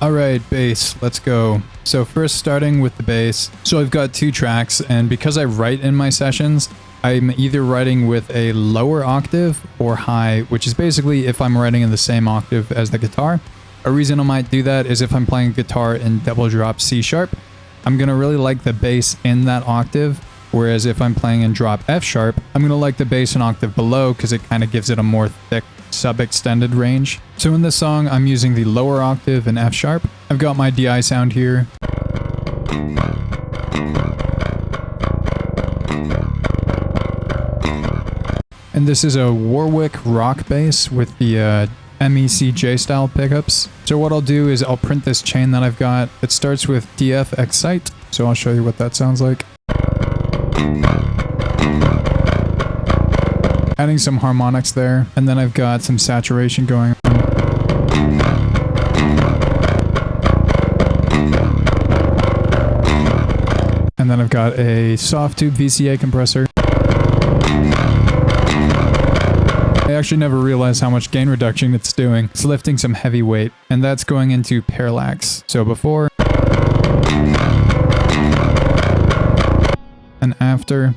Alright, bass, let's go. So first starting with the bass. So I've got two tracks, and because I write in my sessions, I'm either writing with a lower octave or high, which is basically if I'm writing in the same octave as the guitar. A reason I might do that is if I'm playing guitar in double drop C sharp, I'm going to really like the bass in that octave, whereas if I'm playing in drop F sharp, I'm going to like the bass an octave below because it kind of gives it a more thick sub-extended range. So in this song, I'm using the lower octave in F sharp. I've got my DI sound here. And this is a Warwick rock bass with the MECJ style pickups. So what I'll do is I'll print this chain that I've got. It starts with DF Excite. So I'll show you what that sounds like. Adding some harmonics there, and then I've got some saturation going on. And then I've got a soft tube VCA compressor. I actually never realized how much gain reduction it's doing. It's lifting some heavy weight, and that's going into parallax. So before and after.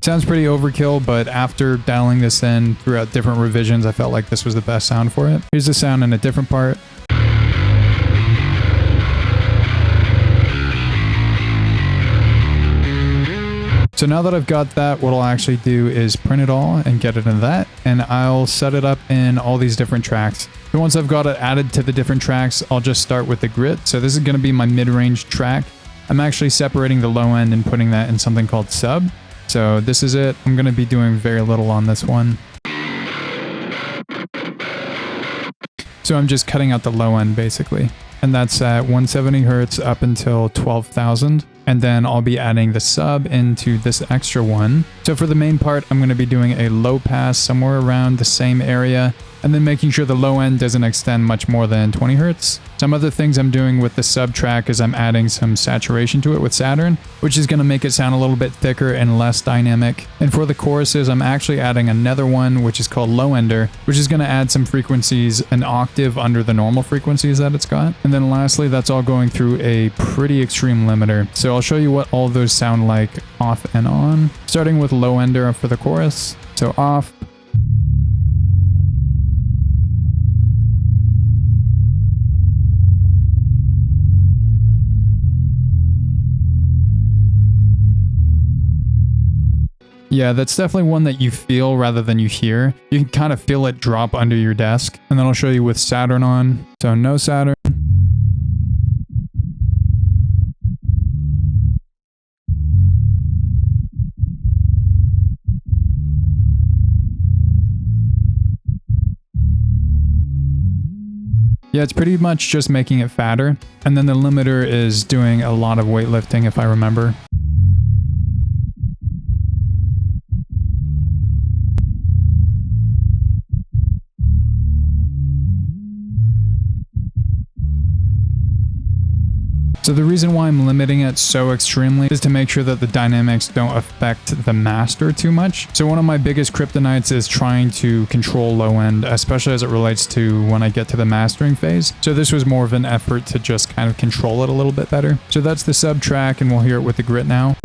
Sounds pretty overkill, but after dialing this in throughout different revisions, I felt like this was the best sound for it. Here's the sound in a different part. So now that I've got that, what I'll actually do is print it all and get it in that, and I'll set it up in all these different tracks. So once I've got it added to the different tracks, I'll just start with the grit. So this is going to be my mid-range track. I'm actually separating the low end and putting that in something called sub. So this is it. I'm going to be doing very little on this one. So I'm just cutting out the low end basically. And that's at 170 Hertz up until 12,000. And then I'll be adding the sub into this extra one. So for the main part, I'm going to be doing a low pass somewhere around the same area, and then making sure the low end doesn't extend much more than 20 Hertz. Some other things I'm doing with the sub track is I'm adding some saturation to it with Saturn, which is going to make it sound a little bit thicker and less dynamic. And for the choruses, I'm actually adding another one, which is called low ender, which is going to add some frequencies an octave under the normal frequencies that it's got. And then lastly, that's all going through a pretty extreme limiter. So I'll show you what all of those sound like off and on, starting with low ender for the chorus. So off. Yeah, that's definitely one that you feel rather than you hear. You can kind of feel it drop under your desk. And then I'll show you with Saturn on. So no Saturn. Yeah, it's pretty much just making it fatter. And then the limiter is doing a lot of weightlifting if I remember. So the reason why I'm limiting it so extremely is to make sure that the dynamics don't affect the master too much. So one of my biggest kryptonites is trying to control low end, especially as it relates to when I get to the mastering phase. So this was more of an effort to just kind of control it a little bit better. So that's the sub track, and we'll hear it with the grit now.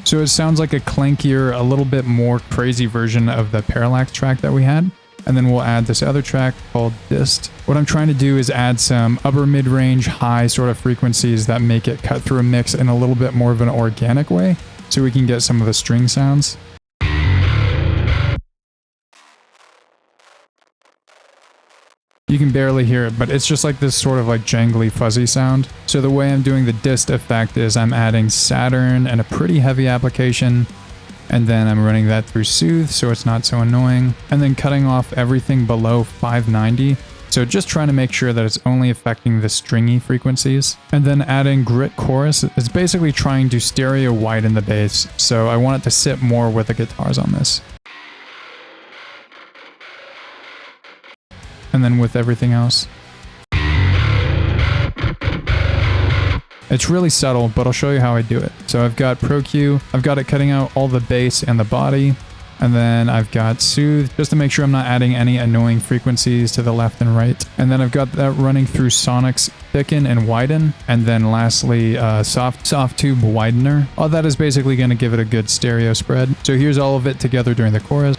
So it sounds like a clankier, a little bit more crazy version of the parallax track that we had. And then we'll add this other track called Dist. What I'm trying to do is add some upper mid-range, high sort of frequencies that make it cut through a mix in a little bit more of an organic way, so we can get some of the string sounds. You can barely hear it, but it's just like this sort of like jangly, fuzzy sound. So the way I'm doing the Dist effect is I'm adding Saturn and a pretty heavy application, and then I'm running that through Soothe so it's not so annoying, and then cutting off everything below 590. So just trying to make sure that it's only affecting the stringy frequencies. And then adding Grit Chorus is basically trying to stereo widen the bass, so I want it to sit more with the guitars on this. And then with everything else. It's really subtle, but I'll show you how I do it. So I've got Pro Q, I've got it cutting out all the bass and the body, and then I've got Soothe, just to make sure I'm not adding any annoying frequencies to the left and right. And then I've got that running through Sonics Thicken and Widen, and then lastly, Soft Tube Widener. All that is basically going to give it a good stereo spread. So here's all of it together during the chorus.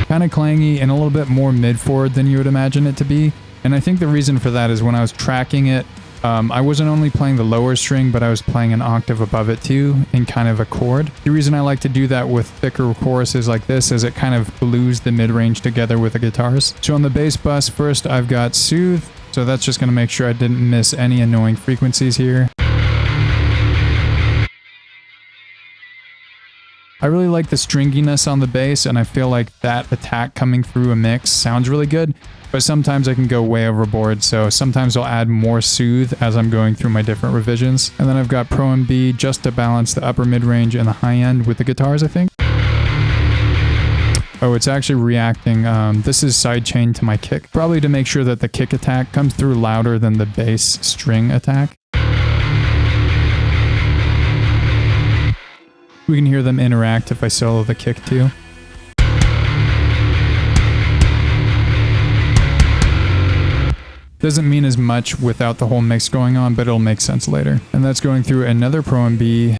Kind of clangy and a little bit more mid-forward than you would imagine it to be. And I think the reason for that is when I was tracking it, I wasn't only playing the lower string, but I was playing an octave above it too, in kind of a chord. The reason I like to do that with thicker choruses like this is it kind of glues the mid-range together with the guitars. So on the bass bus, first I've got Soothe, so that's just going to make sure I didn't miss any annoying frequencies here. I really like the stringiness on the bass, and I feel like that attack coming through a mix sounds really good, but sometimes I can go way overboard, so sometimes I'll add more Soothe as I'm going through my different revisions. And then I've got Pro and B just to balance the upper mid-range and the high end with the guitars, I think. Oh, it's actually reacting. This is sidechained to my kick, probably to make sure that the kick attack comes through louder than the bass string attack. We can hear them interact if I solo the kick too. Doesn't mean as much without the whole mix going on, but it'll make sense later. And that's going through another Pro and B.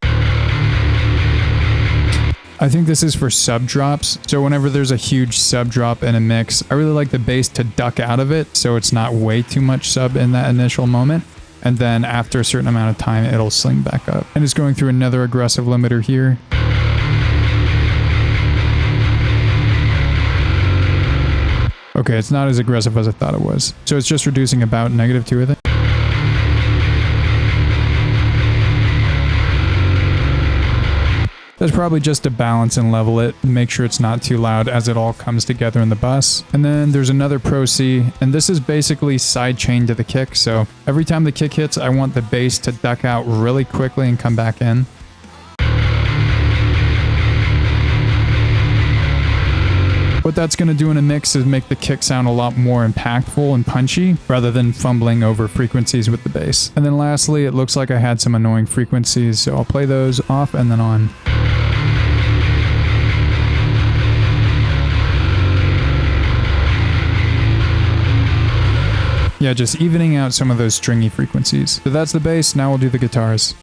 I think this is for sub drops. So whenever there's a huge sub drop in a mix, I really like the bass to duck out of it so it's not way too much sub in that initial moment. And then after a certain amount of time, it'll sling back up. And it's going through another aggressive limiter here. Okay, it's not as aggressive as I thought it was. So it's just reducing about -2, I think. That's probably just to balance and level it, and make sure it's not too loud as it all comes together in the bus. And then there's another Pro C, and this is basically sidechained to the kick, so every time the kick hits, I want the bass to duck out really quickly and come back in. What that's going to do in a mix is make the kick sound a lot more impactful and punchy, rather than fumbling over frequencies with the bass. And then lastly, it looks like I had some annoying frequencies, so I'll play those off and then on. Yeah, just evening out some of those stringy frequencies. So that's the bass, now we'll do the guitars.